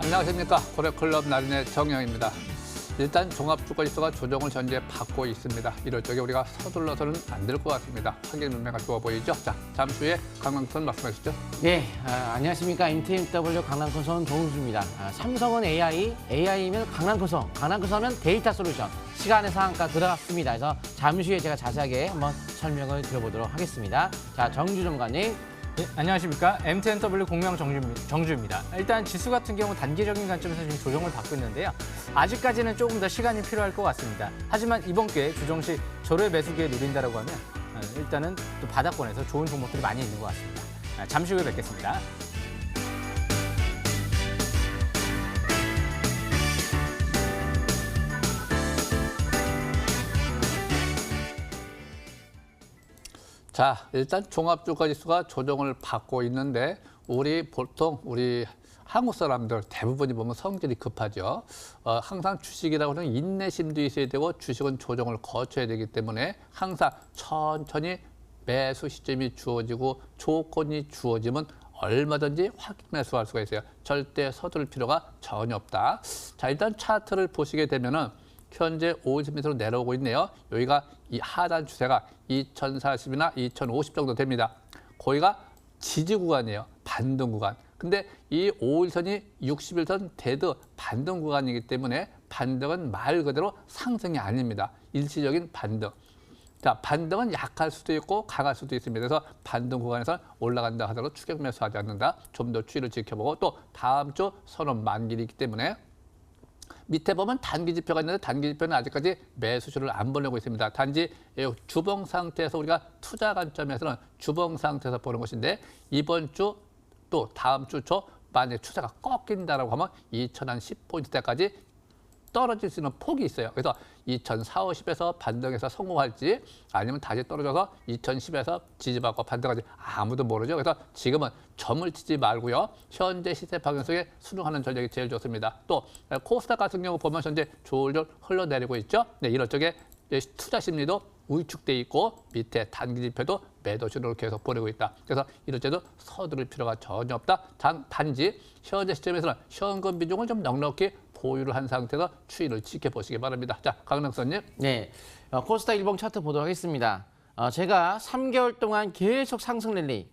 안녕하십니까. 고래클럽 나린의 정영입니다. 일단 종합주가지수가 조정을 현재 받고 있습니다. 이럴 적에 우리가 서둘러서는 안 될 것 같습니다. 확인 매매가 좋아 보이죠? 자, 잠시 후에 강남선 말씀하시죠. 네, 안녕하십니까. MTMW 강남콘선 정우수입니다. 삼성은 AI, AI면 강남콘선, 강남콘선은 데이터 솔루션. 시간의 상한가 들어갔습니다. 그래서 잠시 후에 제가 자세하게 한번 설명을 드려보도록 하겠습니다. 자, 정주 전문가님. 네, 안녕하십니까. MTNW 공명 정주입니다. 일단 지수 같은 경우 단기적인 관점에서 지금 조정을 받고 있는데요. 아직까지는 조금 더 시간이 필요할 것 같습니다. 하지만 이번 기회에 주정 시 저로의 매수기에 누린다라고 하면 일단은 또 바닥권에서 좋은 종목들이 많이 있는 것 같습니다. 잠시 후에 뵙겠습니다. 자, 일단 종합주가지수가 조정을 받고 있는데 보통 우리 한국 사람들 대부분이 보면 성질이 급하죠. 항상 주식이라고 하는 인내심도 있어야 되고 주식은 조정을 거쳐야 되기 때문에 항상 천천히 매수 시점이 주어지고 조건이 주어지면 얼마든지 확인 매수할 수가 있어요. 절대 서두를 필요가 전혀 없다. 자, 일단 차트를 보시게 되면은 현재 50 밑으로 내려오고 있네요. 여기가 이 하단 추세가 2040이나 2050 정도 됩니다. 거기가 지지 구간이에요. 반등 구간. 근데 이 5일선이 61선 데드 반등 구간이기 때문에 반등은 말 그대로 상승이 아닙니다. 일시적인 반등. 자, 반등은 약할 수도 있고 강할 수도 있습니다. 그래서 반등 구간에서 올라간다 하더라도 추격 매수하지 않는다. 좀 더 추이를 지켜보고 또 다음 주 선언 만기이기 때문에 밑에 보면 단기 지표가 있는데 단기 지표는 아직까지 매수주를 안 보내고 있습니다. 단지 주봉 상태에서 우리가 투자 관점에서는 주봉 상태에서 보는 것인데 이번 주 또 다음 주 초 만약에 추세가 꺾인다라고 하면 2010포인트대까지 떨어질 수 있는 폭이 있어요. 그래서 2040에서 반등해서 성공할지 아니면 다시 떨어져서 2010에서 지지받고 반등할지 아무도 모르죠. 그래서 지금은 점을 치지 말고요. 현재 시세 방향성에 순응하는 전략이 제일 좋습니다. 또 코스닥 같은 경우 보면 현재 졸졸 흘러내리고 있죠. 네, 이럴 적에 투자 심리도 위축돼 있고 밑에 단기 지표도 매도 신호를 계속 보내고 있다. 그래서 이럴 때도 서두를 필요가 전혀 없다. 단지 현재 시점에서는 현금 비중을 좀 넉넉히 보유를 한 상태에서 추이를 지켜보시기 바랍니다. 자, 강릉선님. 네, 코스닥 일봉 차트 보도록 하겠습니다. 제가 3개월 동안 계속 상승 랠리,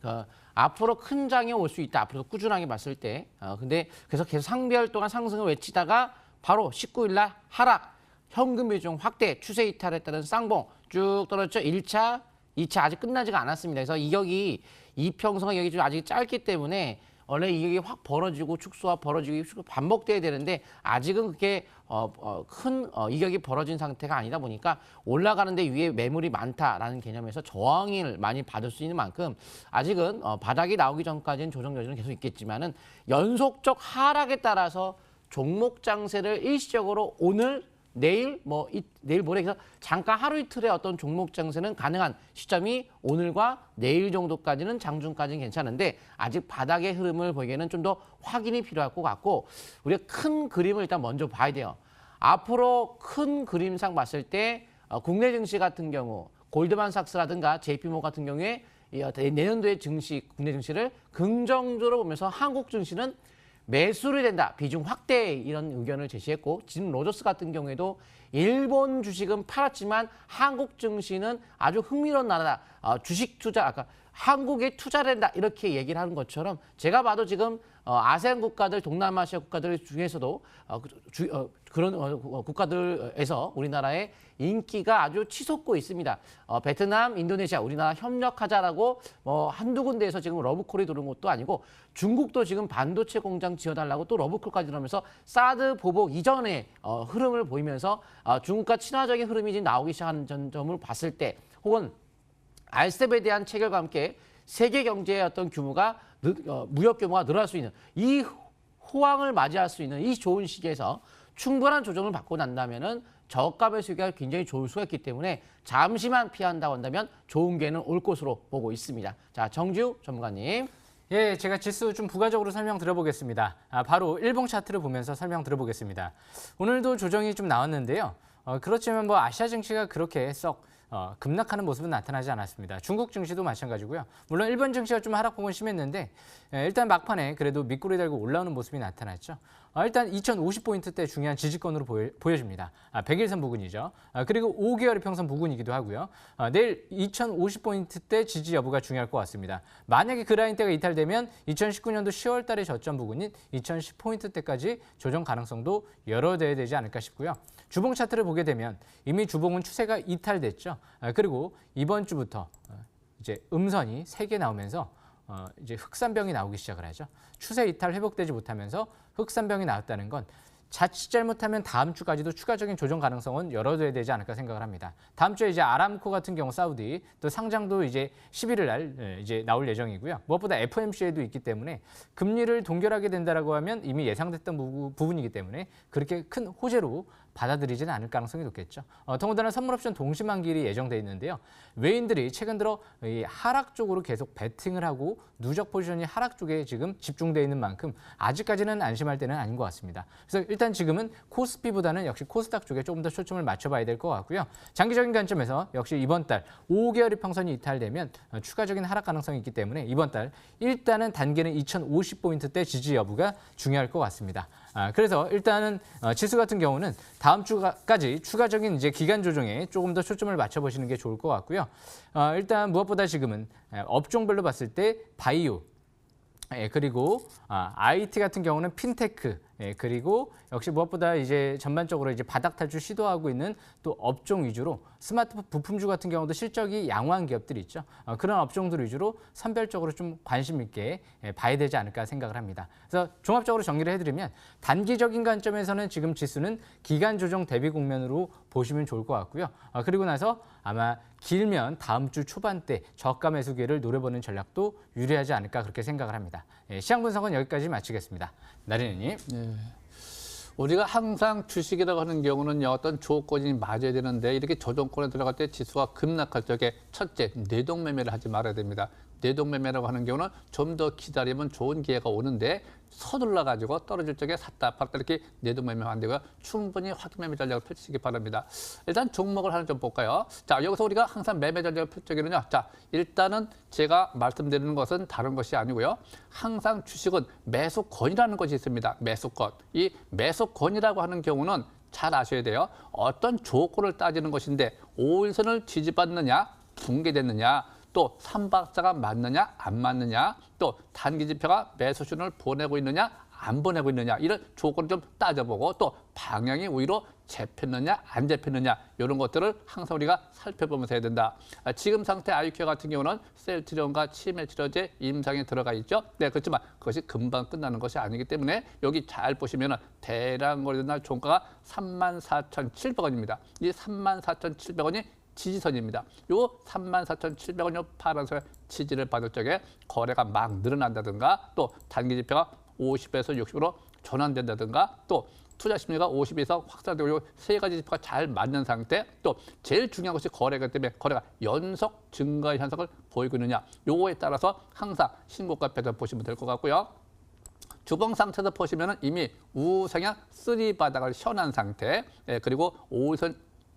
앞으로 큰 장이 올 수 있다. 앞으로 꾸준하게 봤을 때. 근데 그래서 계속 3개월 동안 상승을 외치다가 바로 19일 날 하락. 현금 비중 확대, 추세 이탈에 따른 쌍봉 쭉 떨어졌죠. 1차, 2차 아직 끝나지가 않았습니다. 그래서 이격이 이평선가 여기 좀 아직 짧기 때문에 원래 이격이 확 벌어지고 축소가 벌어지고 반복돼야 되는데 아직은 그렇게 큰 이격이 벌어진 상태가 아니다 보니까 올라가는데 위에 매물이 많다라는 개념에서 저항을 많이 받을 수 있는 만큼 아직은 바닥이 나오기 전까지는 조정 여지는 계속 있겠지만은 연속적 하락에 따라서 종목 장세를 일시적으로 오늘 내일 내일 모레 잠깐 하루 이틀의 어떤 종목 장세는 가능한 시점이 오늘과 내일 정도까지는 장중까지는 괜찮은데 아직 바닥의 흐름을 보기에는 좀 더 확인이 필요할 것 같고 우리가 큰 그림을 일단 먼저 봐야 돼요. 앞으로 큰 그림상 봤을 때 국내 증시 같은 경우 골드만삭스라든가 JP모 같은 경우에 내년도의 증시 국내 증시를 긍정적으로 보면서 한국 증시는 매수를 된다. 비중 확대 이런 의견을 제시했고 진 로저스 같은 경우에도 일본 주식은 팔았지만 한국 증시는 아주 흥미로운 나라다. 주식 투자, 아까 한국에 투자된다 이렇게 얘기를 하는 것처럼 제가 봐도 지금 아세안 국가들, 동남아시아 국가들 중에서도 그런 국가들에서 우리나라의 인기가 아주 치솟고 있습니다. 베트남, 인도네시아, 우리나라 협력하자라고 한두 군데에서 지금 러브콜이 들어온 것도 아니고 중국도 지금 반도체 공장 지어달라고 또 러브콜까지 들어오면서 사드 보복 이전의 흐름을 보이면서 중국과 친화적인 흐름이 지금 나오기 시작하는 점을 봤을 때 혹은 알셉에 대한 체결과 함께 세계 경제의 어떤 규모가 무역 규모가 늘어날 수 있는 이 호황을 맞이할 수 있는 이 좋은 시기에서 충분한 조정을 받고 난다면은 저가 매수가 굉장히 좋을 수가 있기 때문에 잠시만 피한다고 한다면 좋은 기회는 올 것으로 보고 있습니다. 자, 정주 전문가님. 예, 제가 지수 좀 부가적으로 설명드려보겠습니다. 바로 일봉 차트를 보면서 설명드려보겠습니다. 오늘도 조정이 좀 나왔는데요. 그렇지만 아시아 증시가 그렇게 썩 급락하는 모습은 나타나지 않았습니다. 중국 증시도 마찬가지고요. 물론 일본 증시가 좀 하락폭은 심했는데 일단 막판에 그래도 밑꼬리 달고 올라오는 모습이 나타났죠. 일단 2050포인트대 중요한 지지권으로 보여집니다. 100일선 부근이죠. 그리고 5개월 이평선 부근이기도 하고요. 내일 2050포인트대 지지 여부가 중요할 것 같습니다. 만약에 그 라인대가 이탈되면 2019년도 10월 달의 저점 부근인 2010포인트대까지 조정 가능성도 열어둬야 되지 않을까 싶고요. 주봉 차트를 보게 되면 이미 주봉은 추세가 이탈됐죠. 그리고 이번 주부터 이제 음선이 3개 나오면서 이제 흑산병이 나오기 시작을 하죠. 추세 이탈 회복되지 못하면서 흑산병이 나왔다는 건 자칫 잘못하면 다음 주까지도 추가적인 조정 가능성은 열어둬야 되지 않을까 생각을 합니다. 다음 주에 이제 아람코 같은 경우 사우디 또 상장도 이제 11일 날 이제 나올 예정이고요. 무엇보다 FOMC에도 있기 때문에 금리를 동결하게 된다라고 하면 이미 예상됐던 부분이기 때문에 그렇게 큰 호재로 받아들이지는 않을 가능성이 높겠죠. 더군다나 선물옵션 동시만기일이 예정돼 있는데요. 외인들이 최근 들어 이 하락 쪽으로 계속 베팅을 하고 누적 포지션이 하락 쪽에 지금 집중돼 있는 만큼 아직까지는 안심할 때는 아닌 것 같습니다. 그래서 일단 지금은 코스피보다는 역시 코스닥 쪽에 조금 더 초점을 맞춰봐야 될 것 같고요. 장기적인 관점에서 역시 이번 달 5개월 이평선이 이탈되면 추가적인 하락 가능성이 있기 때문에 이번 달 일단은 단계는 2050포인트대 지지 여부가 중요할 것 같습니다. 그래서 일단은 지수 같은 경우는 다음 주까지 추가적인 이제 기간 조정에 조금 더 초점을 맞춰보시는 게 좋을 것 같고요. 일단 무엇보다 지금은 업종별로 봤을 때 바이오, 그리고 IT 같은 경우는 핀테크, 그리고 역시 무엇보다 이제 전반적으로 이제 바닥 탈출 시도하고 있는 또 업종 위주로 스마트폰 부품주 같은 경우도 실적이 양호한 기업들이 있죠. 그런 업종들 위주로 선별적으로 좀 관심 있게 봐야 되지 않을까 생각을 합니다. 그래서 종합적으로 정리를 해드리면 단기적인 관점에서는 지금 지수는 기간 조정 대비 국면으로 보시면 좋을 것 같고요. 그리고 나서 아마 길면 다음 주 초반 때 저가 매수 기회를 노려보는 전략도 유리하지 않을까 그렇게 생각을 합니다. 시장 분석은 여기까지 마치겠습니다. 나린이님. 네. 우리가 항상 주식이라고 하는 경우는 어떤 조건이 맞아야 되는데 이렇게 조정권에 들어갈 때 지수가 급락할 적에 첫째, 뇌동매매를 하지 말아야 됩니다. 뇌동매매라고 하는 경우는 좀 더 기다리면 좋은 기회가 오는데 서둘러 가지고 떨어질 적에 샀다 팔았다 이렇게 뇌동매매 안 되고요. 충분히 확인매매 전략을 펼치시기 바랍니다. 일단 종목을 하나 좀 볼까요? 자, 여기서 우리가 항상 매매 전략을 펼칠 적에는요. 자, 일단은 제가 말씀드리는 것은 다른 것이 아니고요. 항상 주식은 매수권이라는 것이 있습니다. 매수권. 이 매수권이라고 하는 경우는 잘 아셔야 돼요. 어떤 조건을 따지는 것인데 5일선을 지지받느냐, 붕괴됐느냐, 또 3박자가 맞느냐 안 맞느냐, 또 단기 지표가 매수 신호를 보내고 있느냐 안 보내고 있느냐 이런 조건을 좀 따져보고 또 방향이 오히려 잡혔느냐 안 잡혔느냐 이런 것들을 항상 우리가 살펴보면서 해야 된다. 지금 상태 아이큐 같은 경우는 셀트리온과 치매 치료제 임상에 들어가 있죠. 네, 그렇지만 그것이 금방 끝나는 것이 아니기 때문에 여기 잘 보시면은 대량 거래된 날 종가가 34,700원입니다. 이 34,700원이 지지선입니다. 요 34,700원 파란색 지지를 받을 적에 거래가 막 늘어난다든가 또 단기 지표가 50에서 60으로 전환된다든가 또 투자 심리가 50에서 확산되고 요 세 가지 지표가 잘 맞는 상태 또 제일 중요한 것이 거래가 때문에 거래가 연속 증가 현상을 보이고 있느냐 요거에 따라서 항상 신고가 패턴 보시면 될 것 같고요. 주봉 상태에서 보시면은 이미 우상향 3 바닥을 현한 상태 그리고 5일선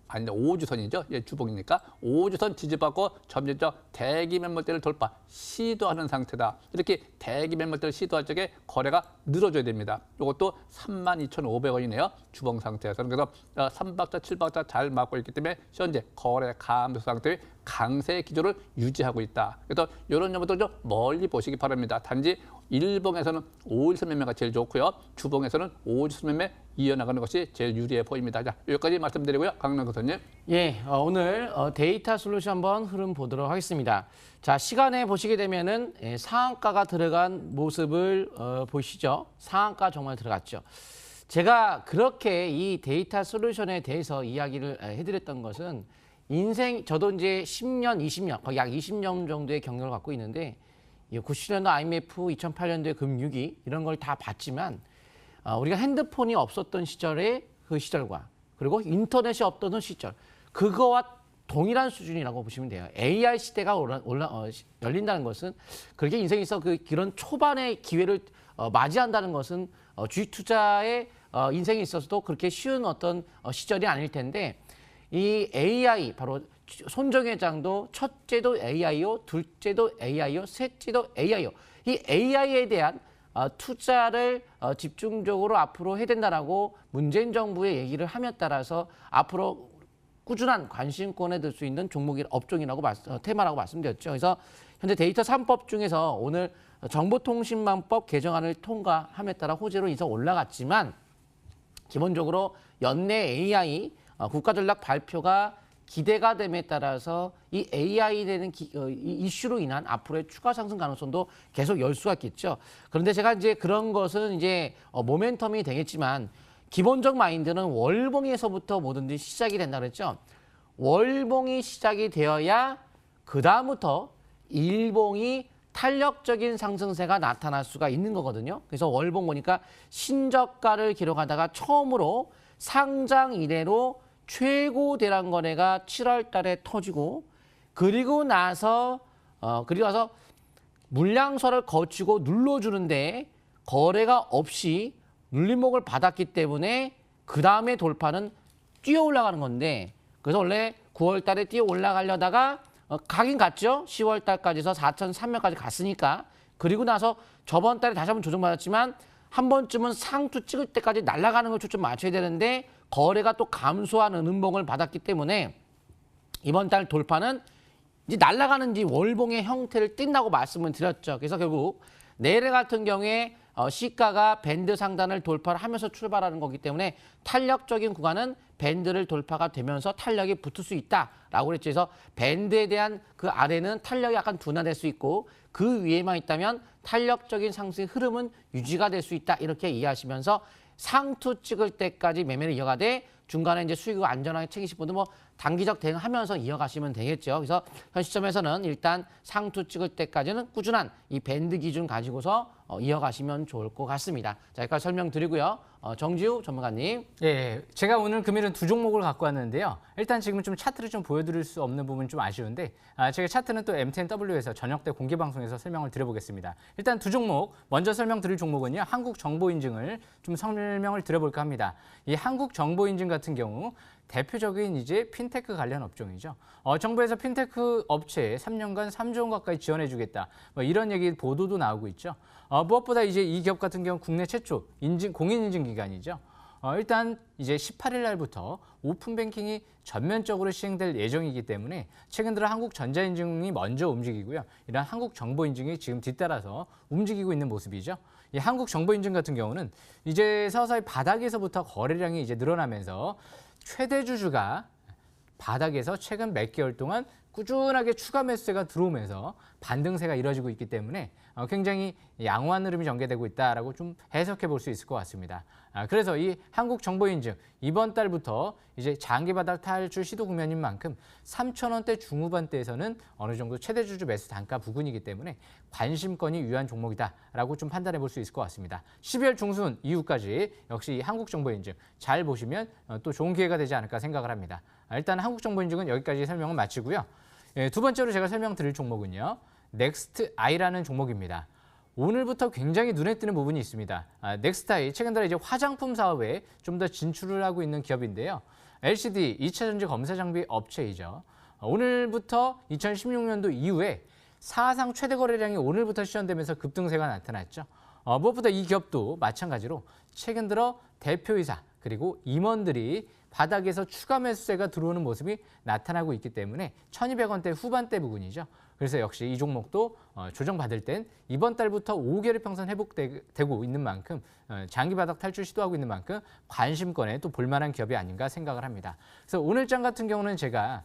아닌데 5주선이죠. 예, 주봉이니까 5주선 지지받고 점진적 대기 매물대를 돌파 시도하는 상태다. 이렇게 대기 매물대를 시도할 적에 거래가 늘어져야 됩니다. 이것도 32,500원이네요. 주봉 상태에서는. 그래서 3박자, 7박자 잘 맞고 있기 때문에 현재 거래 감소 상태의 강세 기조를 유지하고 있다. 그래서 이런 점부터 좀 멀리 보시기 바랍니다. 단지 일봉에서는 5일선 매매가 제일 좋고요. 주봉에서는 5주선 매매 이어나가는 것이 제일 유리해 보입니다. 자, 여기까지 말씀드리고요. 강남 교수님. 예, 오늘 데이터 솔루션 한번 흐름 보도록 하겠습니다. 자, 시간에 보시게 되면은 상한가가 들어간 모습을 보시죠. 상한가 정말 들어갔죠. 제가 그렇게 이 데이터 솔루션에 대해서 이야기를 해드렸던 것은 저도 이제 10년, 20년, 거의 약 20년 정도의 경력을 갖고 있는데 90년도 IMF, 2008년도의 금융위기 이런 걸 다 봤지만 우리가 핸드폰이 없었던 시절의 그 시절과 그리고 인터넷이 없던 시절 그거와 동일한 수준이라고 보시면 돼요. AI 시대가 열린다는 것은 그렇게 인생에서 그런 초반의 기회를 맞이한다는 것은 주식 투자의 인생에 있어서도 그렇게 쉬운 어떤 시절이 아닐 텐데 이 AI 바로 손정 회장도 첫째도 AI요, 둘째도 AI요, 셋째도 AI요. 이 AI에 대한 투자를 집중적으로 앞으로 해야 된다라고 문재인 정부의 얘기를 함에 따라서 앞으로 꾸준한 관심권에 들 수 있는 종목이 업종이라고 테마라고 말씀드렸죠. 그래서 현재 데이터 3법 중에서 오늘 정보통신망법 개정안을 통과함에 따라 호재로 인상 올라갔지만 기본적으로 연내 AI 국가전략 발표가 기대가 됨에 따라서 이 AI 되는 이 이슈로 인한 앞으로의 추가 상승 가능성도 계속 열 수가 있겠죠. 그런데 제가 이제 그런 것은 이제 모멘텀이 되겠지만 기본적 마인드는 월봉에서부터 뭐든지 시작이 된다 그랬죠. 월봉이 시작이 되어야 그 다음부터 일봉이 탄력적인 상승세가 나타날 수가 있는 거거든요. 그래서 월봉 보니까 신저가를 기록하다가 처음으로 상장 이래로 최고 대량 거래가 7월 달에 터지고 그리고 나서 물량서를 거치고 눌러주는데 거래가 없이 눌림목을 받았기 때문에 그 다음에 돌파는 뛰어 올라가는 건데 그래서 원래 9월 달에 뛰어 올라가려다가 가긴 갔죠. 10월 달까지 해서 4,300까지 갔으니까 그리고 나서 저번 달에 다시 한번 조정받았지만 한 번쯤은 상투 찍을 때까지 날아가는 걸 초점 맞춰야 되는데 거래가 또 감소하는 음봉을 받았기 때문에 이번 달 돌파는 이제 날아가는지 월봉의 형태를 띈다고 말씀을 드렸죠. 그래서 결국 내일 같은 경우에 시가가 밴드 상단을 돌파를 하면서 출발하는 거기 때문에 탄력적인 구간은 밴드를 돌파가 되면서 탄력이 붙을 수 있다라고 그랬죠. 그래서 밴드에 대한 그 아래는 탄력이 약간 둔화될 수 있고 그 위에만 있다면 탄력적인 상승의 흐름은 유지가 될 수 있다. 이렇게 이해하시면서 상투 찍을 때까지 매매를 이어가되 중간에 이제 수익을 안전하게 챙기실 분들 뭐 단기적 대응하면서 이어가시면 되겠죠. 그래서 현 시점에서는 일단 상투 찍을 때까지는 꾸준한 이 밴드 기준 가지고서 이어가시면 좋을 것 같습니다. 자, 여기까지 설명드리고요. 정지우 전문가님. 예, 제가 오늘 금일은 두 종목을 갖고 왔는데요. 일단 지금 좀 차트를 좀 보여드릴 수 없는 부분이 좀 아쉬운데 제가 차트는 또 MTNW에서 저녁 때 공개 방송에서 설명을 드려보겠습니다. 일단 두 종목, 먼저 설명드릴 종목은요. 한국정보인증을 좀 설명을 드려볼까 합니다. 이 한국정보인증 같은 경우 대표적인 이제 핀테크 관련 업종이죠. 정부에서 핀테크 업체에 3년간 3조 원 가까이 지원해주겠다. 뭐 이런 얘기 보도도 나오고 있죠. 무엇보다 이제 이 기업 같은 경우 국내 최초 공인인증 기관이죠. 일단 이제 18일 날부터 오픈 뱅킹이 전면적으로 시행될 예정이기 때문에 최근 들어 한국전자인증이 먼저 움직이고요. 이런 한국정보인증이 지금 뒤따라서 움직이고 있는 모습이죠. 이 한국정보인증 같은 경우는 이제 서서히 바닥에서부터 거래량이 이제 늘어나면서 최대 주주가 바닥에서 최근 몇 개월 동안 꾸준하게 추가 매수세가 들어오면서 반등세가 이뤄지고 있기 때문에 굉장히 양호한 흐름이 전개되고 있다라고 좀 해석해 볼 수 있을 것 같습니다. 그래서 이 한국정보인증 이번 달부터 이제 장기 바닥 탈출 시도 국면인 만큼 3,000원대 중후반대에서는 어느 정도 최대 주주 매수 단가 부근이기 때문에 관심권이 유효한 종목이다라고 좀 판단해 볼 수 있을 것 같습니다. 12월 중순 이후까지 역시 이 한국정보인증 잘 보시면 또 좋은 기회가 되지 않을까 생각을 합니다. 일단 한국정보인증은 여기까지 설명을 마치고요. 두 번째로 제가 설명드릴 종목은요. 넥스트아이라는 종목입니다. 오늘부터 굉장히 눈에 띄는 부분이 있습니다. 넥스트아이 최근 들어 이제 화장품 사업에 좀 더 진출을 하고 있는 기업인데요. LCD 2차 전지 검사 장비 업체이죠. 오늘부터 2016년도 이후에 사상 최대 거래량이 오늘부터 시전되면서 급등세가 나타났죠. 무엇보다 이 기업도 마찬가지로 최근 들어 대표이사 그리고 임원들이 바닥에서 추가 매수세가 들어오는 모습이 나타나고 있기 때문에 1,200원대 후반대 부분이죠. 그래서 역시 이 종목도 조정받을 땐 이번 달부터 5개월 평선 회복되고 있는 만큼 장기 바닥 탈출 시도하고 있는 만큼 관심권에 또 볼만한 기업이 아닌가 생각을 합니다. 그래서 오늘장 같은 경우는 제가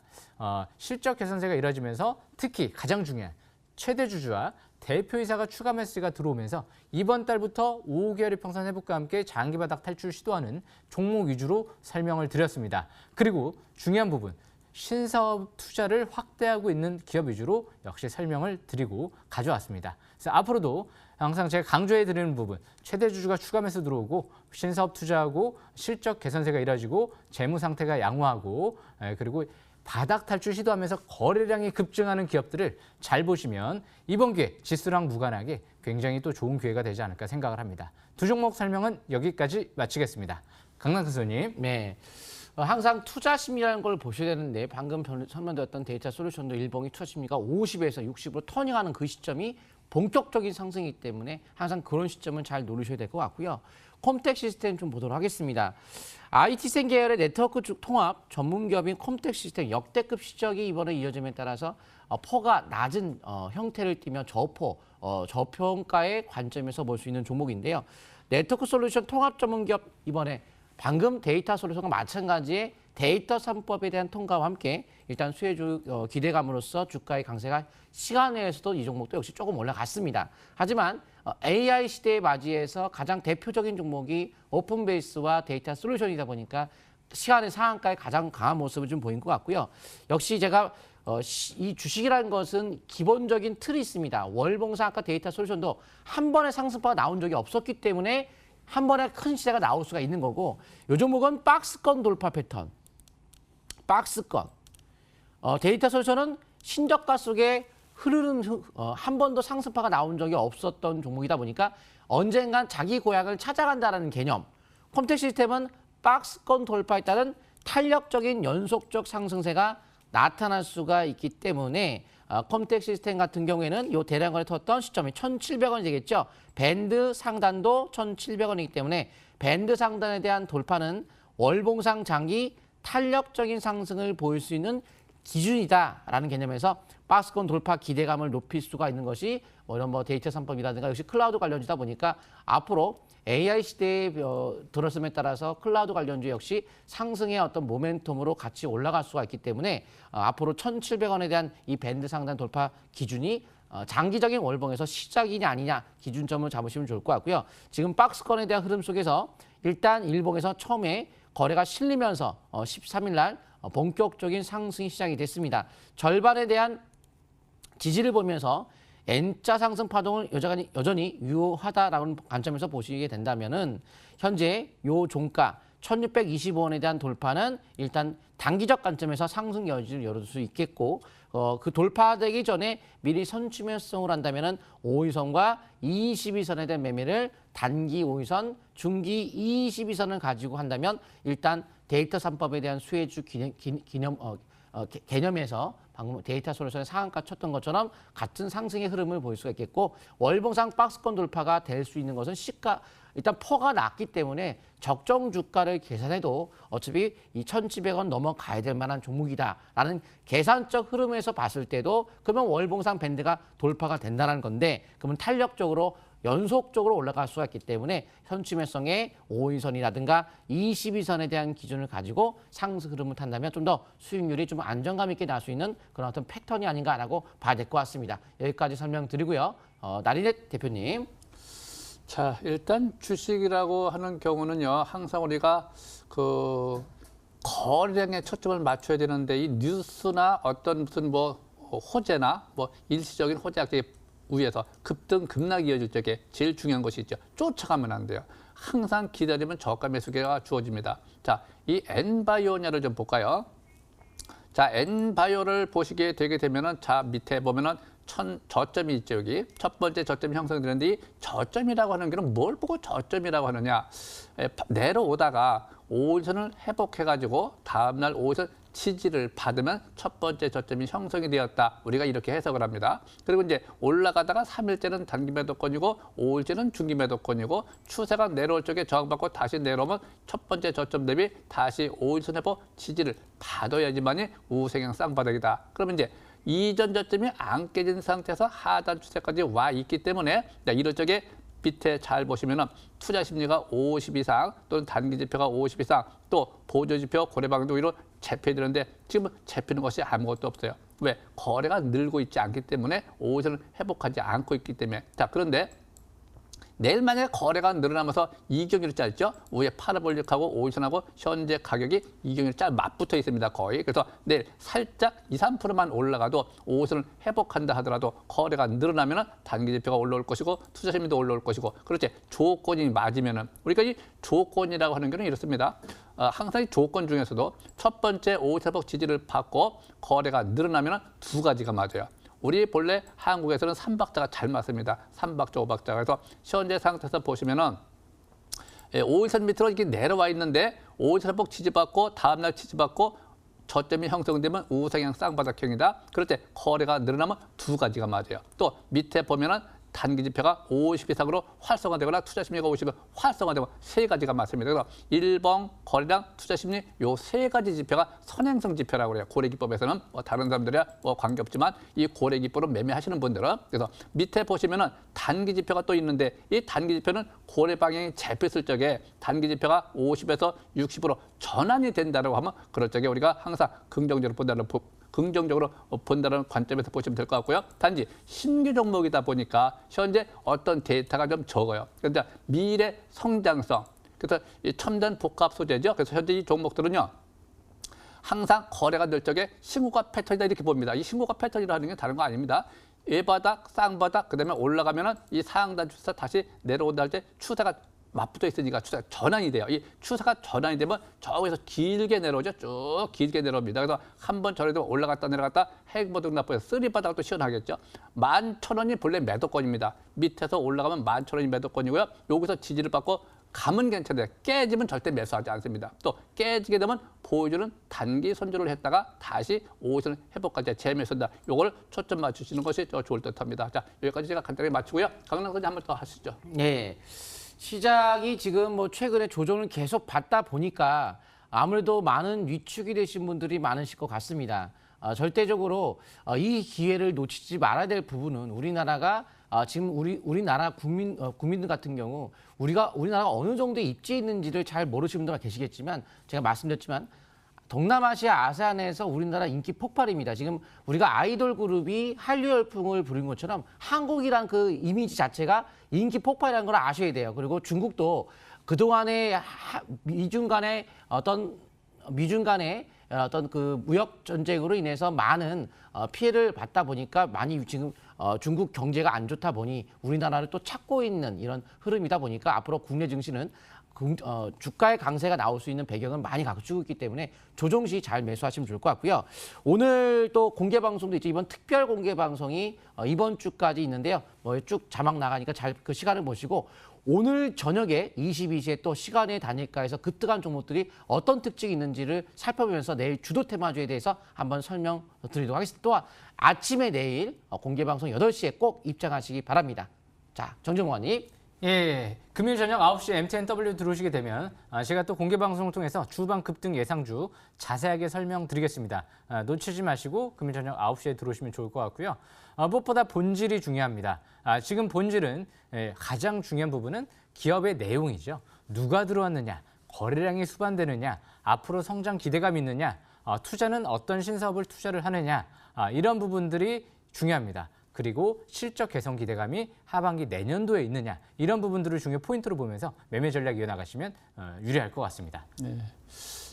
실적 개선세가 이뤄지면서 특히 가장 중요한 최대 주주와 대표이사가 추가 매수가 들어오면서 이번 달부터 5개월의 평선 회복과 함께 장기 바닥 탈출 시도하는 종목 위주로 설명을 드렸습니다. 그리고 중요한 부분, 신사업 투자를 확대하고 있는 기업 위주로 역시 설명을 드리고 가져왔습니다. 그래서 앞으로도 항상 제가 강조해 드리는 부분, 최대 주주가 추가 매수 들어오고 신사업 투자하고 실적 개선세가 이뤄지고 재무 상태가 양호하고 그리고 바닥 탈출 시도하면서 거래량이 급증하는 기업들을 잘 보시면 이번 기회 지수랑 무관하게 굉장히 또 좋은 기회가 되지 않을까 생각을 합니다. 두 종목 설명은 여기까지 마치겠습니다. 강남 교수님. 네. 항상 투자 심리라는 걸 보셔야 되는데 방금 설명드렸던 데이터 솔루션도 일봉이 투자 심리가 50에서 60으로 터닝하는 그 시점이 본격적인 상승이기 때문에 항상 그런 시점은 잘 노리셔야 될 것 같고요. 컴텍 시스템 좀 보도록 하겠습니다. IT센 계열의 네트워크 통합 전문 기업인 컴텍 시스템 역대급 실적이 이번에 이어짐에 따라서 퍼가 낮은 형태를 띠며 저평가의 관점에서 볼 수 있는 종목인데요. 네트워크 솔루션 통합 전문 기업 이번에 방금 데이터 솔루션과 마찬가지의 데이터 3법에 대한 통과와 함께 일단 수혜주 기대감으로써 주가의 강세가 시간 내에서도 이 종목도 역시 조금 올라갔습니다. 하지만 AI 시대에 맞이해서 가장 대표적인 종목이 오픈베이스와 데이터 솔루션이다 보니까 시간의 상한가에 가장 강한 모습을 좀 보인 것 같고요. 역시 제가 이 주식이라는 것은 기본적인 틀이 있습니다. 월봉상한가 데이터 솔루션도 한 번의 상승파가 나온 적이 없었기 때문에 한 번에 큰 시세가 나올 수가 있는 거고 이 종목은 박스권 돌파 패턴. 박스권. 데이터 솔루션은 신저가 속에 흐르는 한 번도 상승파가 나온 적이 없었던 종목이다 보니까 언젠간 자기 고향을 찾아간다는 개념. 컴텍 시스템은 박스권 돌파에 따른 탄력적인 연속적 상승세가 나타날 수가 있기 때문에 컴텍 시스템 같은 경우에는 이 대량거래 터졌던 시점이 1,700원이 되겠죠. 밴드 상단도 1,700원이기 때문에 밴드 상단에 대한 돌파는 월봉상 장기 탄력적인 상승을 보일 수 있는 기준이다라는 개념에서 박스권 돌파 기대감을 높일 수가 있는 것이 이런 데이터 3법이라든가 역시 클라우드 관련주다 보니까 앞으로 AI 시대에 들어섬에 따라서 클라우드 관련주 역시 상승의 어떤 모멘텀으로 같이 올라갈 수가 있기 때문에 앞으로 1,700원에 대한 이 밴드 상단 돌파 기준이 장기적인 월봉에서 시작이냐 아니냐 기준점을 잡으시면 좋을 것 같고요. 지금 박스권에 대한 흐름 속에서 일단 일봉에서 처음에 거래가 실리면서 13일 날 본격적인 상승이 시작이 됐습니다. 절반에 대한 지지를 보면서 N자 상승 파동을 여전히 유효하다라는 관점에서 보시게 된다면은 현재 요 종가 1,625원에 대한 돌파는 일단 단기적 관점에서 상승 여지를 열어줄 수 있겠고 그 돌파되기 전에 미리 선취매수성을 한다면은 5일선과 22선에 대한 매매를 단기 5일선, 중기 22선을 가지고 한다면 일단 데이터 3법에 대한 수혜주 개념에서 방금 데이터 솔루션의 상한가 쳤던 것처럼 같은 상승의 흐름을 보일 수가 있겠고 월봉상 박스권 돌파가 될 수 있는 것은 시가 일단 퍼가 낮기 때문에 적정 주가를 계산해도 어차피 이 1,700원 넘어가야 될 만한 종목이다라는 계산적 흐름에서 봤을 때도 그러면 월봉상 밴드가 돌파가 된다는 건데 그러면 탄력적으로 연속적으로 올라갈 수가 있기 때문에 선취매성의 5일선이라든가 22선에 대한 기준을 가지고 상승 흐름을 탄다면 좀 더 수익률이 좀 안정감 있게 날 수 있는 그런 어떤 패턴이 아닌가라고 봐야 될 것 같습니다. 여기까지 설명드리고요. 나리넷 대표님. 자, 일단 주식이라고 하는 경우는요, 항상 우리가 그 거래량에 초점을 맞춰야 되는데 이 뉴스나 어떤 무슨 호재나 일시적인 호재학적인 위에서 급등 급락 이어질 적에 제일 중요한 것이 있죠. 쫓아가면 안 돼요. 항상 기다리면 저가 매수기가 주어집니다. 자, 이 N바이오냐를 좀 볼까요? 자, N바이오를 보시게 되게 되면은 자 밑에 보면은 저점이 있죠. 여기 첫 번째 저점이 형성되는데 이 저점이라고 하는 게 뭘 보고 저점이라고 하느냐? 내려오다가 5일선을 회복해가지고 다음날 5일선 지지를 받으면 첫 번째 저점이 형성이 되었다. 우리가 이렇게 해석을 합니다. 그리고 이제 올라가다가 3일째는 단기 매도권이고 5일째는 중기 매도권이고 추세가 내려올 적에 저항받고 다시 내려오면 첫 번째 저점 대비 다시 5일선 회복 지지를 받아야지만이 우세경 쌍바닥이다. 그러면 이제 이전 저점이 안 깨진 상태에서 하단 추세까지 와 있기 때문에 이럴 적에 밑에 잘 보시면은 투자 심리가 50 이상 또는 단기 지표가 50 이상 또 보조 지표 고래방도 위로 잡혀야 되는데 지금 잡히는 것이 아무것도 없어요. 왜? 거래가 늘고 있지 않기 때문에 5일선을 회복하지 않고 있기 때문에. 자, 그런데 내일 만약에 거래가 늘어나면서 이경일이 짧죠? 위에 파라볼릭하고 5일선하고 현재 가격이 이경일 짤 맞붙어 있습니다. 거의. 그래서 내일 살짝 2, 3%만 올라가도 5일선을 회복한다 하더라도 거래가 늘어나면 단기 지표가 올라올 것이고 투자 심리도 올라올 것이고 그렇지 조건이 맞으면은 우리가 이 조건이라고 하는 게 이렇습니다. 항상 이 조건 중에서도 첫 번째 5일선 회복 지지를 받고 거래가 늘어나면 두 가지가 맞아요. 우리 본래 한국에서는 3박자가 잘 맞습니다. 3박자, 5박자. 그래서 현재 상태에서 보시면은 5일선 밑으로 이렇게 내려와 있는데 5일선 회복 지지받고 다음날 지지받고 저점이 형성되면 우상향 쌍바닥형이다. 그럴 때 거래가 늘어나면 두 가지가 맞아요. 또 밑에 보면은 단기 지표가 50 이상으로 활성화되거나 투자 심리가 50은 활성화되고 세 가지가 맞습니다. 그래서 일봉, 거래량, 투자 심리 요 세 가지 지표가 선행성 지표라고 그래요. 고래기법에서는 다른 사람들이야 관계없지만 이 고래기법으로 매매하시는 분들은 그래서 밑에 보시면은 단기 지표가 또 있는데 이 단기 지표는 고래 방향이 잡혔을 적에 단기 지표가 50에서 60으로 전환이 된다고 하면 그럴 적에 우리가 항상 긍정적으로 본다는 관점에서 보시면 될 것 같고요. 단지 신규 종목이다 보니까 현재 어떤 데이터가 좀 적어요. 그런데 미래 성장성, 그래서 이 첨단 복합 소재죠. 그래서 현재 이 종목들은요. 항상 거래가 될 적에 신고가 패턴이다 이렇게 봅니다. 이 신고가 패턴이라는 게 다른 거 아닙니다. 예바닥, 쌍바닥, 그다음에 올라가면은 이 상단 추세 다시 내려온다 할 때 추세가 맞붙어 있으니까 추세가 전환이 돼요. 이 추세가 전환이 되면 저기서 길게 내려오죠. 쭉 길게 내려옵니다. 그래서 한번 저래도 올라갔다 내려갔다 핵보등 나쁘에서 쓰리바닥도 시원하겠죠. 11,000원이 본래 매도권입니다. 밑에서 올라가면 11,000원이 매도권이고요. 여기서 지지를 받고 감은 괜찮아요. 깨지면 절대 매수하지 않습니다. 또 깨지게 되면 보여주는 단기 손절을 했다가 다시 5선 회복까지 재매수한다. 요걸 초점 맞추시는 것이 좋을 듯합니다. 자, 여기까지 제가 간단하게 맞추고요. 강남 선생님 한번 더 하시죠. 네. 시장이 지금 뭐 최근에 조정을 계속 받다 보니까 아무래도 많은 위축이 되신 분들이 많으실 것 같습니다. 절대적으로 이 기회를 놓치지 말아야 될 부분은 우리나라가 지금 우리나라 국민들 같은 경우 우리나라가 어느 정도의 입지에 있는지를 잘 모르시는 분들 계시겠지만 제가 말씀드렸지만 동남아시아 아세안에서 우리나라 인기 폭발입니다. 지금 우리가 아이돌 그룹이 한류 열풍을 부린 것처럼 한국이란 그 이미지 자체가 인기 폭발이라는 걸 아셔야 돼요. 그리고 중국도 그동안에 미중 간의 어떤 그 무역 전쟁으로 인해서 많은 피해를 받다 보니까 많이 지금 중국 경제가 안 좋다 보니 우리나라를 또 찾고 있는 이런 흐름이다 보니까 앞으로 국내 증시는 주가의 강세가 나올 수 있는 배경은 많이 갖추고 있기 때문에 조정 시 잘 매수하시면 좋을 것 같고요. 오늘 또 공개 방송도 있죠. 이번 특별 공개 방송이 이번 주까지 있는데요. 쭉 자막 나가니까 잘 그 시간을 보시고 오늘 저녁에 22시에 또 시간의 단일가에서 급등한 종목들이 어떤 특징이 있는지를 살펴보면서 내일 주도 테마주에 대해서 한번 설명드리도록 하겠습니다. 또한 아침에 내일 공개 방송 8시에 꼭 입장하시기 바랍니다. 자, 정정관님. 예, 금요일 저녁 9시 MTNW 들어오시게 되면 제가 또 공개 방송을 통해서 주방 급등 예상주 자세하게 설명드리겠습니다. 놓치지 마시고 금요일 저녁 9시에 들어오시면 좋을 것 같고요. 무엇보다 본질이 중요합니다. 지금 본질은 가장 중요한 부분은 기업의 내용이죠. 누가 들어왔느냐, 거래량이 수반되느냐, 앞으로 성장 기대감이 있느냐, 투자는 어떤 신사업을 투자를 하느냐, 이런 부분들이 중요합니다. 그리고 실적 개선 기대감이 하반기 내년도에 있느냐 이런 부분들을 중요 포인트로 보면서 매매 전략 이어나가시면 유리할 것 같습니다. 네.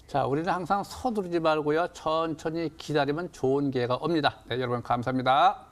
자, 우리는 항상 서두르지 말고요. 천천히 기다리면 좋은 기회가 옵니다. 네, 여러분 감사합니다.